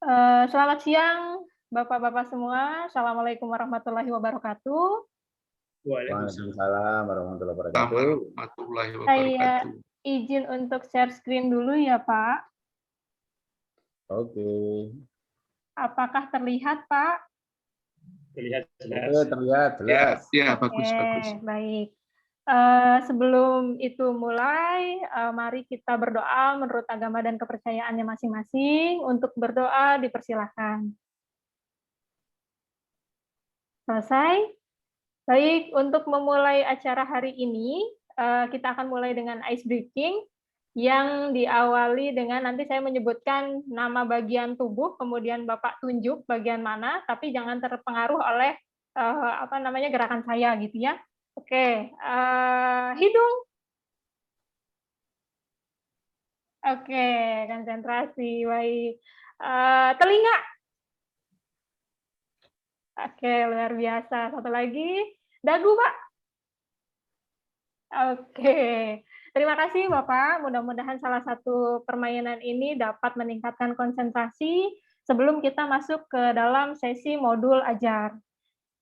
Selamat siang, Bapak-Bapak semua. Assalamualaikum warahmatullahi wabarakatuh. Waalaikumsalam warahmatullahi wabarakatuh. Warahmatullahi Saya wabarakatuh. izin untuk share screen dulu ya, Pak. Oke. Apakah terlihat, Pak? Terlihat jelas. Ya, Oke, bagus. baik. Sebelum itu mulai, mari kita berdoa menurut agama dan kepercayaannya masing-masing. Untuk berdoa dipersilahkan. Selesai? Baik, untuk memulai acara hari ini, kita akan mulai dengan ice breaking yang diawali dengan nanti saya menyebutkan nama bagian tubuh, kemudian Bapak tunjuk bagian mana, tapi jangan terpengaruh oleh gerakan saya gitu ya. Oke, hidung. Oke, konsentrasi, baik. Telinga. Oke, luar biasa. Satu lagi, dagu, Pak. Oke, terima kasih Bapak. Mudah-mudahan salah satu permainan ini dapat meningkatkan konsentrasi sebelum kita masuk ke dalam sesi modul ajar.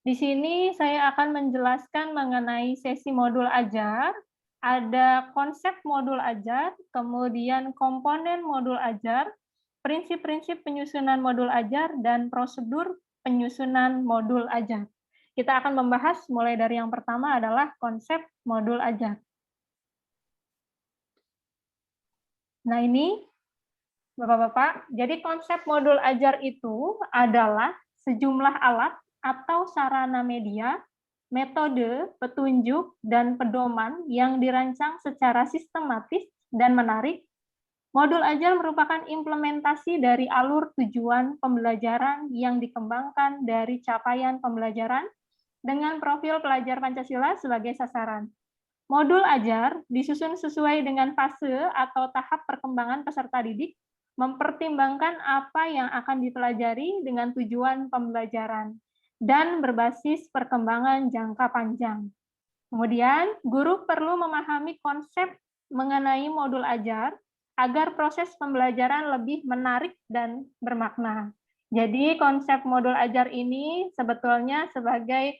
Di sini saya akan menjelaskan mengenai sesi modul ajar, ada konsep modul ajar, kemudian komponen modul ajar, prinsip-prinsip penyusunan modul ajar, dan prosedur penyusunan modul ajar. Kita akan membahas mulai dari yang pertama adalah konsep modul ajar. Nah ini, Bapak-Bapak, jadi konsep modul ajar itu adalah sejumlah alat atau sarana media, metode, petunjuk, dan pedoman yang dirancang secara sistematis dan menarik. Modul ajar merupakan implementasi dari alur tujuan pembelajaran yang dikembangkan dari capaian pembelajaran dengan profil pelajar Pancasila sebagai sasaran. Modul ajar disusun sesuai dengan fase atau tahap perkembangan peserta didik, mempertimbangkan apa yang akan dipelajari dengan tujuan pembelajaran, dan berbasis perkembangan jangka panjang. Kemudian, guru perlu memahami konsep mengenai modul ajar agar proses pembelajaran lebih menarik dan bermakna. Jadi, konsep modul ajar ini sebetulnya sebagai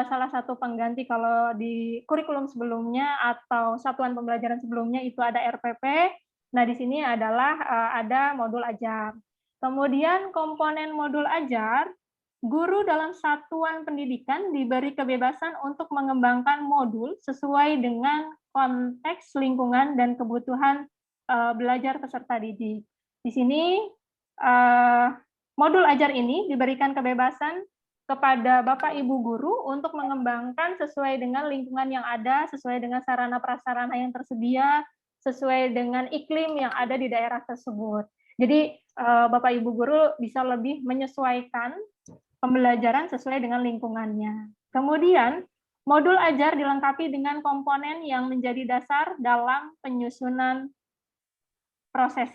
salah satu pengganti kalau di kurikulum sebelumnya atau satuan pembelajaran sebelumnya itu ada RPP. Nah, di sini adalah ada modul ajar. Kemudian komponen modul ajar, guru dalam satuan pendidikan diberi kebebasan untuk mengembangkan modul sesuai dengan konteks lingkungan dan kebutuhan belajar peserta didik. Di sini modul ajar ini diberikan kebebasan kepada Bapak Ibu guru untuk mengembangkan sesuai dengan lingkungan yang ada, sesuai dengan sarana prasarana yang tersedia, sesuai dengan iklim yang ada di daerah tersebut. Jadi Bapak Ibu guru bisa lebih menyesuaikan pembelajaran sesuai dengan lingkungannya. Kemudian, modul ajar dilengkapi dengan komponen yang menjadi dasar dalam penyusunan proses.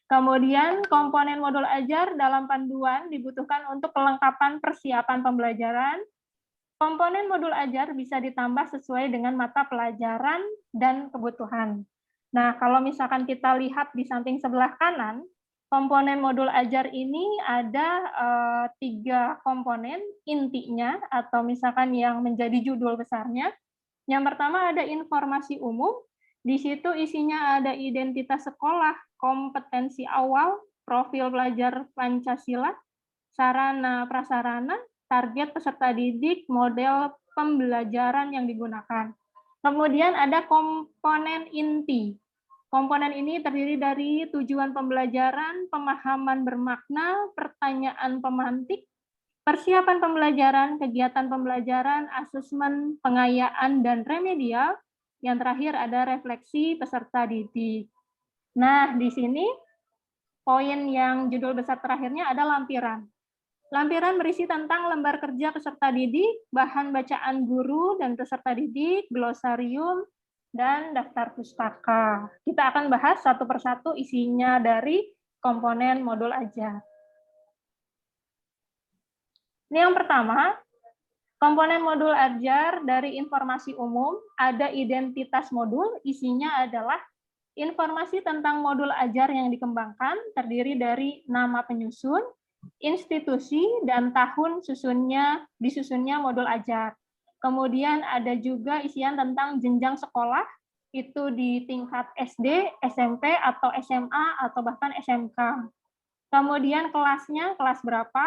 Kemudian, komponen modul ajar dalam panduan dibutuhkan untuk kelengkapan persiapan pembelajaran. Komponen modul ajar bisa ditambah sesuai dengan mata pelajaran dan kebutuhan. Nah, kalau misalkan kita lihat di samping sebelah kanan, komponen modul ajar ini ada 3 komponen intinya, atau misalkan yang menjadi judul besarnya. Yang pertama ada informasi umum, di situ isinya ada identitas sekolah, kompetensi awal, profil pelajar Pancasila, sarana prasarana, target peserta didik, model pembelajaran yang digunakan. Kemudian ada komponen inti. Komponen ini terdiri dari tujuan pembelajaran, pemahaman bermakna, pertanyaan pemantik, persiapan pembelajaran, kegiatan pembelajaran, asesmen, pengayaan, dan remedial. Yang terakhir ada refleksi peserta didik. Nah, di sini poin yang judul besar terakhirnya ada lampiran. Lampiran berisi tentang lembar kerja peserta didik, bahan bacaan guru dan peserta didik, glosarium, dan daftar pustaka. Kita akan bahas satu persatu isinya dari komponen modul ajar. Ini yang pertama, komponen modul ajar dari informasi umum, ada identitas modul, isinya adalah Informasi tentang modul ajar yang dikembangkan terdiri dari nama penyusun, institusi, dan tahun disusunnya modul ajar. Kemudian ada juga isian tentang jenjang sekolah, itu di tingkat SD, SMP, atau SMA, atau bahkan SMK. Kemudian kelasnya, kelas berapa,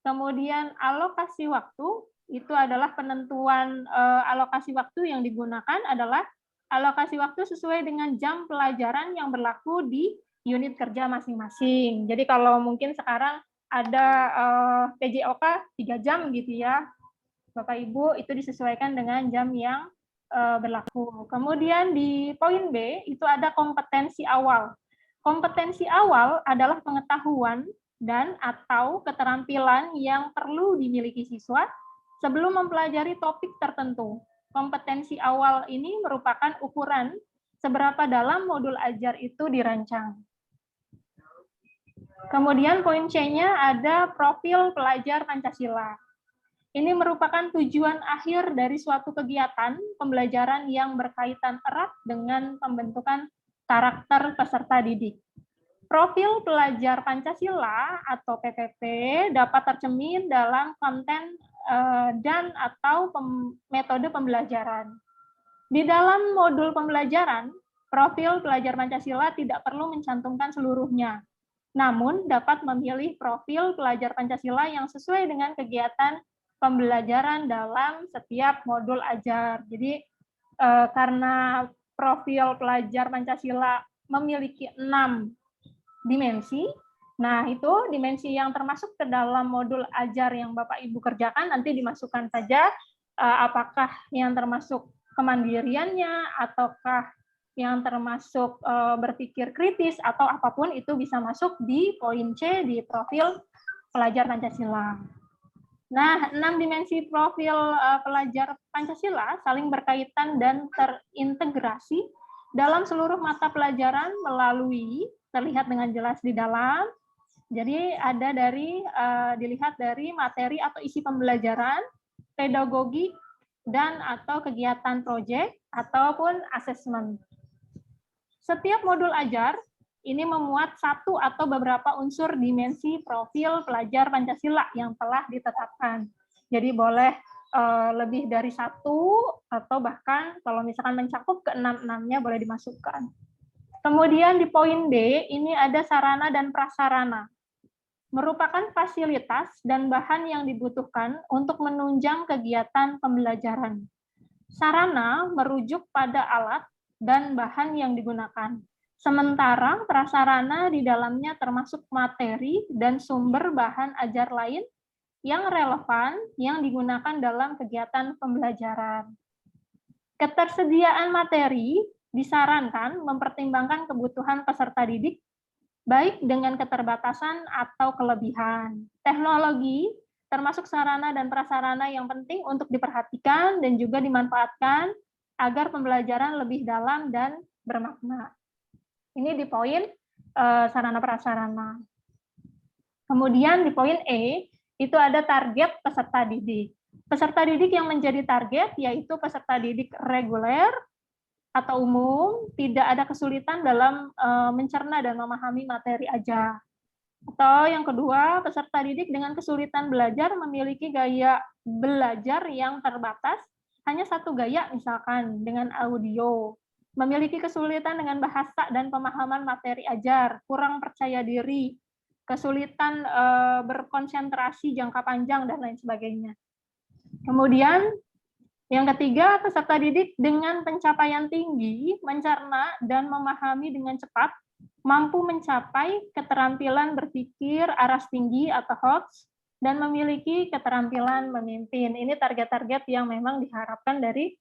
kemudian alokasi waktu, itu adalah penentuan alokasi waktu yang digunakan adalah alokasi waktu sesuai dengan jam pelajaran yang berlaku di unit kerja masing-masing. Jadi kalau mungkin sekarang ada PJOK 3 jam gitu ya, Bapak Ibu, itu disesuaikan dengan jam yang berlaku. Kemudian di poin B itu ada kompetensi awal. Kompetensi awal adalah pengetahuan dan atau keterampilan yang perlu dimiliki siswa sebelum mempelajari topik tertentu. Kompetensi awal ini merupakan ukuran seberapa dalam modul ajar itu dirancang. Kemudian poin C-nya ada profil pelajar Pancasila. Ini merupakan tujuan akhir dari suatu kegiatan pembelajaran yang berkaitan erat dengan pembentukan karakter peserta didik. Profil pelajar Pancasila atau PPP dapat tercermin dalam konten dan atau metode pembelajaran. Di dalam modul pembelajaran, profil pelajar Pancasila tidak perlu mencantumkan seluruhnya, namun dapat memilih profil pelajar Pancasila yang sesuai dengan kegiatan pembelajaran dalam setiap modul ajar. Jadi karena profil pelajar Pancasila memiliki 6 dimensi, nah itu dimensi yang termasuk ke dalam modul ajar yang Bapak Ibu kerjakan nanti dimasukkan saja apakah yang termasuk kemandiriannya ataukah yang termasuk berpikir kritis atau apapun itu bisa masuk di poin C di profil pelajar Pancasila. Nah, 6 dimensi profil pelajar Pancasila saling berkaitan dan terintegrasi dalam seluruh mata pelajaran melalui, terlihat dengan jelas di dalam, jadi ada dilihat dari materi atau isi pembelajaran, pedagogi, dan atau kegiatan proyek, ataupun asesmen. Setiap modul ajar ini memuat satu atau beberapa unsur dimensi profil pelajar Pancasila yang telah ditetapkan. Jadi boleh lebih dari satu atau bahkan kalau misalkan mencakup ke 6-6-nya boleh dimasukkan. Kemudian di poin D ini ada sarana dan prasarana. Merupakan fasilitas dan bahan yang dibutuhkan untuk menunjang kegiatan pembelajaran. Sarana merujuk pada alat dan bahan yang digunakan. Sementara prasarana di dalamnya termasuk materi dan sumber bahan ajar lain yang relevan yang digunakan dalam kegiatan pembelajaran. Ketersediaan materi disarankan mempertimbangkan kebutuhan peserta didik, baik dengan keterbatasan atau kelebihan. Teknologi termasuk sarana dan prasarana yang penting untuk diperhatikan dan juga dimanfaatkan agar pembelajaran lebih dalam dan bermakna. Ini di poin sarana prasarana. Kemudian di poin E, itu ada target peserta didik. Peserta didik yang menjadi target yaitu peserta didik reguler atau umum, tidak ada kesulitan dalam mencerna dan memahami materi ajar. Atau yang kedua, peserta didik dengan kesulitan belajar memiliki gaya belajar yang terbatas, hanya satu gaya misalkan dengan audio. Memiliki kesulitan dengan bahasa dan pemahaman materi ajar, kurang percaya diri, kesulitan berkonsentrasi jangka panjang, dan lain sebagainya. Kemudian, yang ketiga, peserta didik dengan pencapaian tinggi, mencerna dan memahami dengan cepat, mampu mencapai keterampilan berpikir aras tinggi atau HOTS, dan memiliki keterampilan memimpin. Ini target-target yang memang diharapkan dari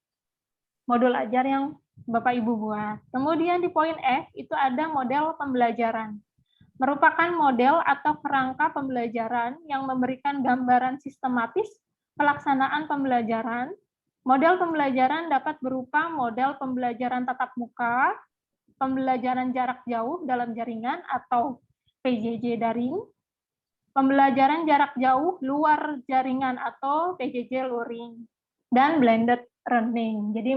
modul ajar yang Bapak Ibu buat. Kemudian di poin F itu ada model pembelajaran. Merupakan model atau kerangka pembelajaran yang memberikan gambaran sistematis pelaksanaan pembelajaran. Model pembelajaran dapat berupa model pembelajaran tatap muka, pembelajaran jarak jauh dalam jaringan atau PJJ daring, pembelajaran jarak jauh luar jaringan atau PJJ luring, dan blended learning. Jadi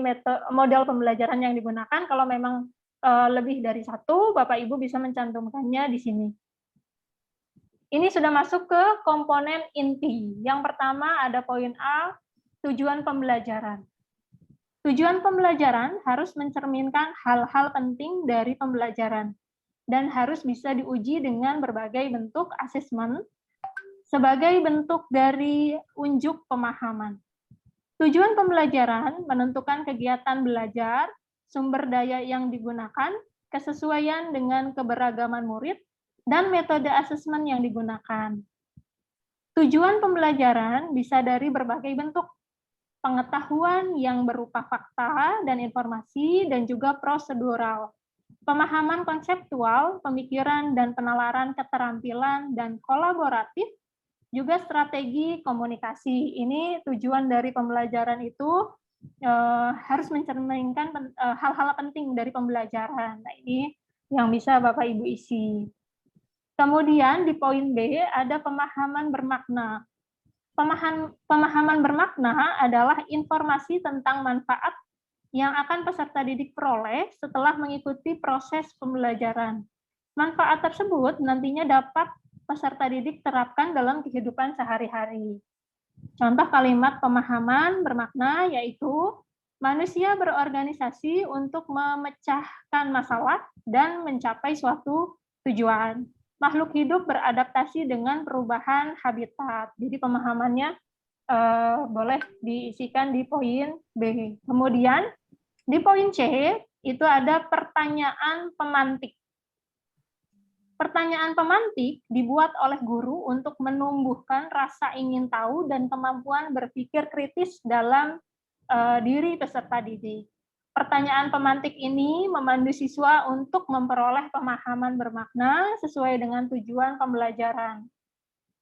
model pembelajaran yang digunakan kalau memang lebih dari satu, Bapak Ibu bisa mencantumkannya di sini. Ini sudah masuk ke komponen inti. Yang pertama ada poin A, tujuan pembelajaran. Tujuan pembelajaran harus mencerminkan hal-hal penting dari pembelajaran dan harus bisa diuji dengan berbagai bentuk asesmen sebagai bentuk dari unjuk pemahaman. Tujuan pembelajaran menentukan kegiatan belajar, sumber daya yang digunakan, kesesuaian dengan keberagaman murid, dan metode asesmen yang digunakan. Tujuan pembelajaran bisa dari berbagai bentuk, pengetahuan yang berupa fakta dan informasi, dan juga prosedural, pemahaman konseptual, pemikiran dan penalaran keterampilan dan kolaboratif, juga strategi komunikasi. Ini tujuan dari pembelajaran itu harus mencerminkan hal-hal penting dari pembelajaran. Nah, ini yang bisa Bapak Ibu isi. Kemudian di poin B ada pemahaman bermakna. Pemahaman bermakna adalah informasi tentang manfaat yang akan peserta didik peroleh setelah mengikuti proses pembelajaran. Manfaat tersebut nantinya dapat peserta didik terapkan dalam kehidupan sehari-hari. Contoh kalimat pemahaman bermakna yaitu manusia berorganisasi untuk memecahkan masalah dan mencapai suatu tujuan. Makhluk hidup beradaptasi dengan perubahan habitat. Jadi pemahamannya boleh diisikan di poin B. Kemudian di poin C itu ada pertanyaan pemantik. Pertanyaan pemantik dibuat oleh guru untuk menumbuhkan rasa ingin tahu dan kemampuan berpikir kritis dalam diri peserta didik. Pertanyaan pemantik ini memandu siswa untuk memperoleh pemahaman bermakna sesuai dengan tujuan pembelajaran.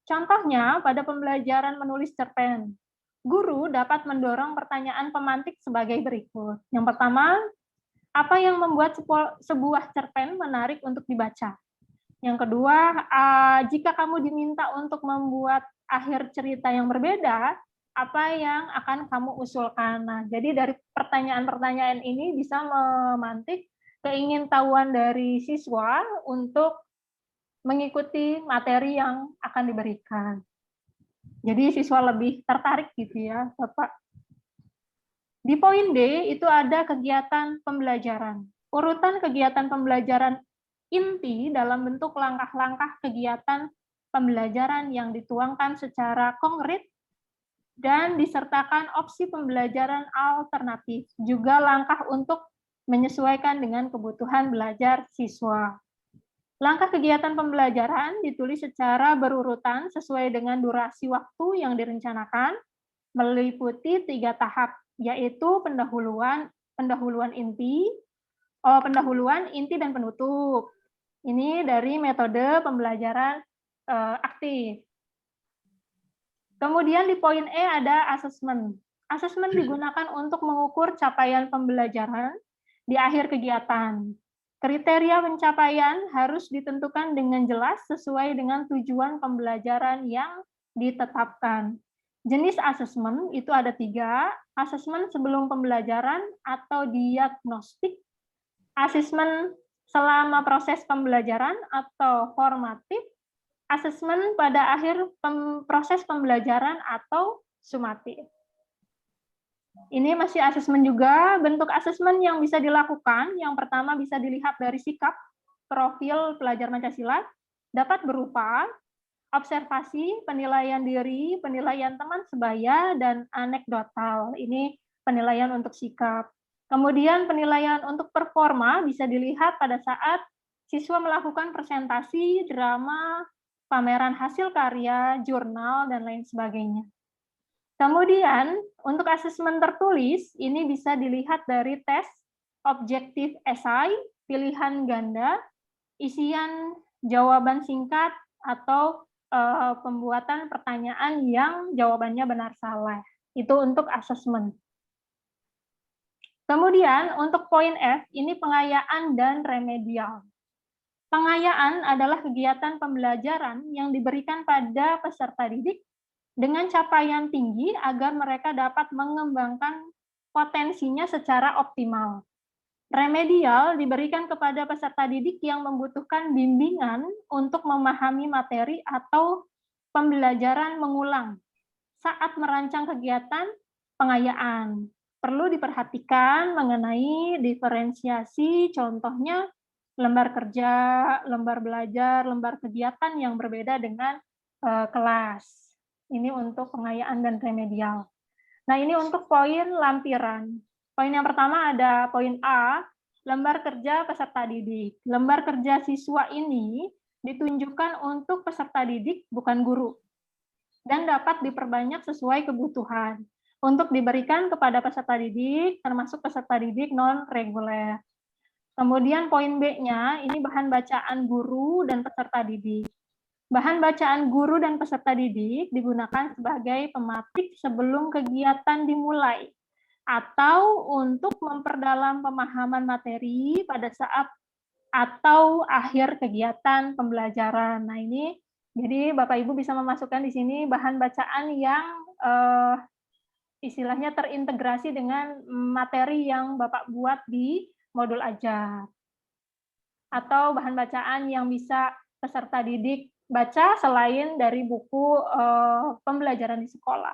Contohnya, pada pembelajaran menulis cerpen, guru dapat mendorong pertanyaan pemantik sebagai berikut. Yang pertama, apa yang membuat sebuah cerpen menarik untuk dibaca? Yang kedua, jika kamu diminta untuk membuat akhir cerita yang berbeda, apa yang akan kamu usulkan? Nah, jadi dari pertanyaan-pertanyaan ini bisa memantik keingintahuan dari siswa untuk mengikuti materi yang akan diberikan. Jadi siswa lebih tertarik gitu ya, Bapak. Di poin D itu ada kegiatan pembelajaran. Urutan kegiatan pembelajaran inti dalam bentuk langkah-langkah kegiatan pembelajaran yang dituangkan secara konkret dan disertakan opsi pembelajaran alternatif, juga langkah untuk menyesuaikan dengan kebutuhan belajar siswa. Langkah kegiatan pembelajaran ditulis secara berurutan sesuai dengan durasi waktu yang direncanakan, meliputi 3 tahap, yaitu pendahuluan inti, dan penutup. Ini dari metode pembelajaran aktif. Kemudian di poin E ada asesmen. Asesmen digunakan untuk mengukur capaian pembelajaran di akhir kegiatan. Kriteria pencapaian harus ditentukan dengan jelas sesuai dengan tujuan pembelajaran yang ditetapkan. Jenis asesmen itu ada 3, asesmen sebelum pembelajaran atau diagnostik, asesmen selama proses pembelajaran atau formatif, asesmen pada akhir proses pembelajaran atau sumatif. Ini masih asesmen juga. Bentuk asesmen yang bisa dilakukan, yang pertama bisa dilihat dari sikap, profil pelajar Pancasila, dapat berupa observasi, penilaian diri, penilaian teman sebaya, dan anekdotal. Ini penilaian untuk sikap. Kemudian penilaian untuk performa bisa dilihat pada saat siswa melakukan presentasi, drama, pameran hasil karya, jurnal, dan lain sebagainya. Kemudian, untuk asesmen tertulis, ini bisa dilihat dari tes objektif esai, pilihan ganda, isian jawaban singkat, atau pembuatan pertanyaan yang jawabannya benar salah. Itu untuk asesmen. Kemudian, untuk poin F, ini pengayaan dan remedial. Pengayaan adalah kegiatan pembelajaran yang diberikan pada peserta didik dengan capaian tinggi agar mereka dapat mengembangkan potensinya secara optimal. Remedial diberikan kepada peserta didik yang membutuhkan bimbingan untuk memahami materi atau pembelajaran mengulang saat merancang kegiatan pengayaan. Perlu diperhatikan mengenai diferensiasi, contohnya lembar kerja, lembar belajar, lembar kegiatan yang berbeda dengan kelas. Ini untuk pengayaan dan remedial. Nah, ini untuk poin lampiran. Poin yang pertama ada poin A, lembar kerja peserta didik. Lembar kerja siswa ini ditunjukkan untuk peserta didik, bukan guru, dan dapat diperbanyak sesuai kebutuhan untuk diberikan kepada peserta didik, termasuk peserta didik non-reguler. Kemudian poin B-nya, ini bahan bacaan guru dan peserta didik. Bahan bacaan guru dan peserta didik digunakan sebagai pematik sebelum kegiatan dimulai atau untuk memperdalam pemahaman materi pada saat atau akhir kegiatan pembelajaran. Nah, ini jadi Bapak Ibu bisa memasukkan di sini bahan bacaan yang istilahnya terintegrasi dengan materi yang Bapak buat di modul ajar. Atau bahan bacaan yang bisa peserta didik baca selain dari buku pembelajaran di sekolah.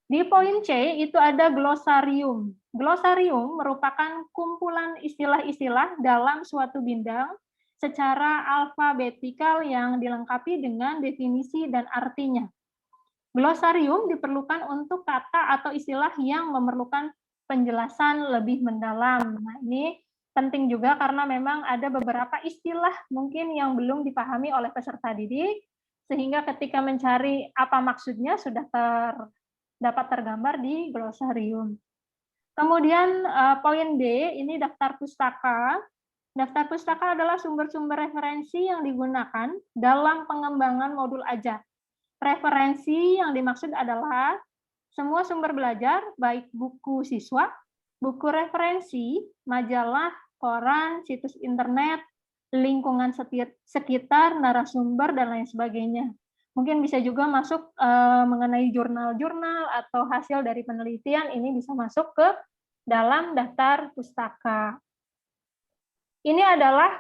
Di poin C itu ada glosarium. Glosarium merupakan kumpulan istilah-istilah dalam suatu bidang secara alfabetikal yang dilengkapi dengan definisi dan artinya. Glosarium diperlukan untuk kata atau istilah yang memerlukan penjelasan lebih mendalam. Nah, ini penting juga karena memang ada beberapa istilah mungkin yang belum dipahami oleh peserta didik, sehingga ketika mencari apa maksudnya sudah dapat tergambar di glosarium. Kemudian poin D, ini daftar pustaka. Daftar pustaka adalah sumber-sumber referensi yang digunakan dalam pengembangan modul ajar. Referensi yang dimaksud adalah semua sumber belajar, baik buku siswa, buku referensi, majalah, koran, situs internet, lingkungan sekitar, narasumber, dan lain sebagainya. Mungkin bisa juga masuk mengenai jurnal-jurnal atau hasil dari penelitian, ini bisa masuk ke dalam daftar pustaka. Ini adalah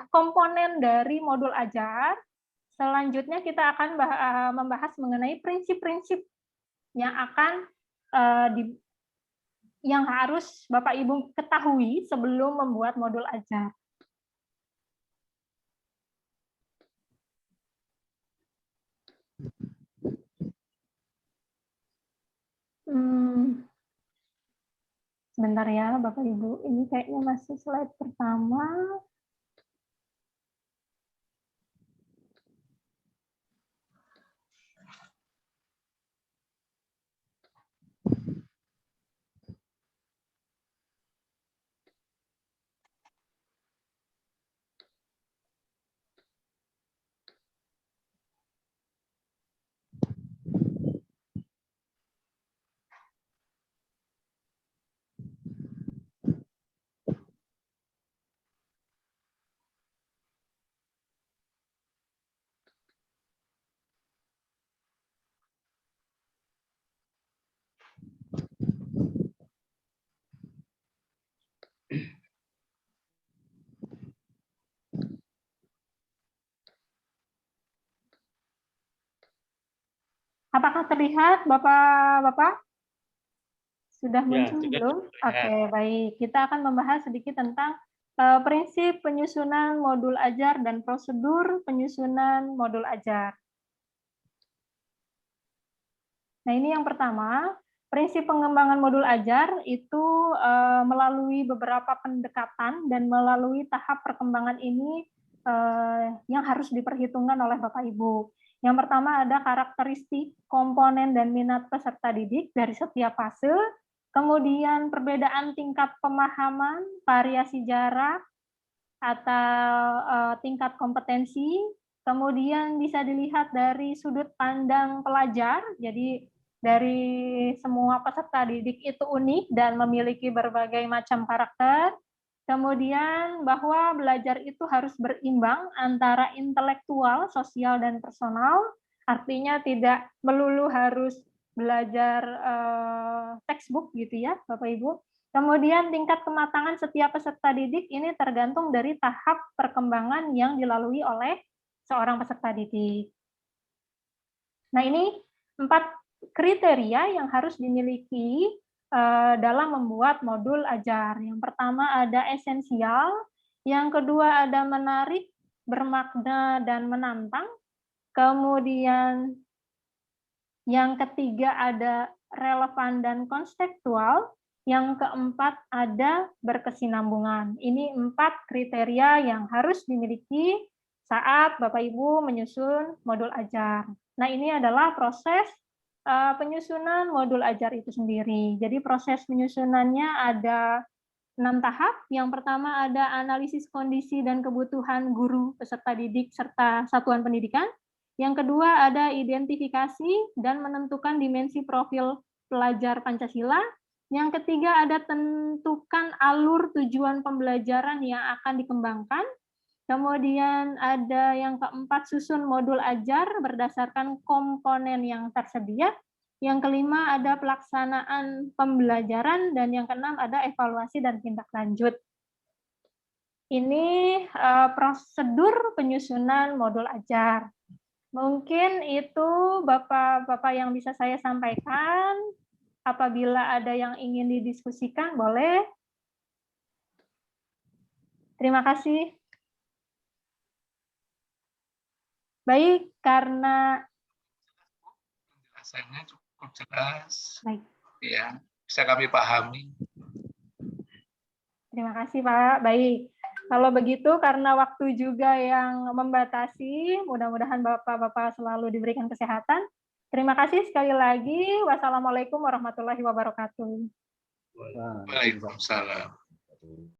komponen dari modul ajar. Selanjutnya kita akan membahas mengenai prinsip-prinsip yang akan yang harus Bapak Ibu ketahui sebelum membuat modul ajar. Sebentar ya Bapak Ibu, ini kayaknya masih slide pertama. Apakah terlihat Bapak-Bapak? Sudah muncul belum? Oke, baik. Kita akan membahas sedikit tentang prinsip penyusunan modul ajar dan prosedur penyusunan modul ajar. Nah, ini yang pertama, prinsip pengembangan modul ajar itu melalui beberapa pendekatan dan melalui tahap perkembangan ini yang harus diperhitungkan oleh Bapak Ibu. Yang pertama ada karakteristik, komponen, dan minat peserta didik dari setiap fase, kemudian perbedaan tingkat pemahaman, variasi jarak, atau tingkat kompetensi, kemudian bisa dilihat dari sudut pandang pelajar, jadi dari semua peserta didik itu unik dan memiliki berbagai macam karakter. Kemudian bahwa belajar itu harus berimbang antara intelektual, sosial, dan personal. Artinya tidak melulu harus belajar textbook gitu ya, Bapak Ibu. Kemudian tingkat kematangan setiap peserta didik ini tergantung dari tahap perkembangan yang dilalui oleh seorang peserta didik. Nah, ini 4 kriteria yang harus dimiliki dalam membuat modul ajar. Yang pertama ada esensial, yang kedua ada menarik, bermakna, dan menantang. Kemudian yang ketiga ada relevan dan konseptual. Yang keempat ada berkesinambungan. Ini 4 kriteria yang harus dimiliki saat Bapak Ibu menyusun modul ajar. Nah, ini adalah proses penyusunan modul ajar itu sendiri. Jadi proses penyusunannya ada 6 tahap. Yang pertama ada analisis kondisi dan kebutuhan guru, peserta didik, serta satuan pendidikan. Yang kedua ada identifikasi dan menentukan dimensi profil pelajar Pancasila. Yang ketiga ada tentukan alur tujuan pembelajaran yang akan dikembangkan. Kemudian ada yang keempat, susun modul ajar berdasarkan komponen yang tersedia. Yang kelima ada pelaksanaan pembelajaran, dan yang keenam ada evaluasi dan tindak lanjut. Ini prosedur penyusunan modul ajar. Mungkin itu Bapak-Bapak yang bisa saya sampaikan. Apabila ada yang ingin didiskusikan, boleh. Terima kasih. Baik, karena penjelasannya cukup jelas. Baik. Ya, bisa kami pahami. Terima kasih, Pak. Baik. Kalau begitu, karena waktu juga yang membatasi, mudah-mudahan Bapak-Bapak selalu diberikan kesehatan. Terima kasih sekali lagi. Wassalamualaikum warahmatullahi wabarakatuh. Waalaikumsalam.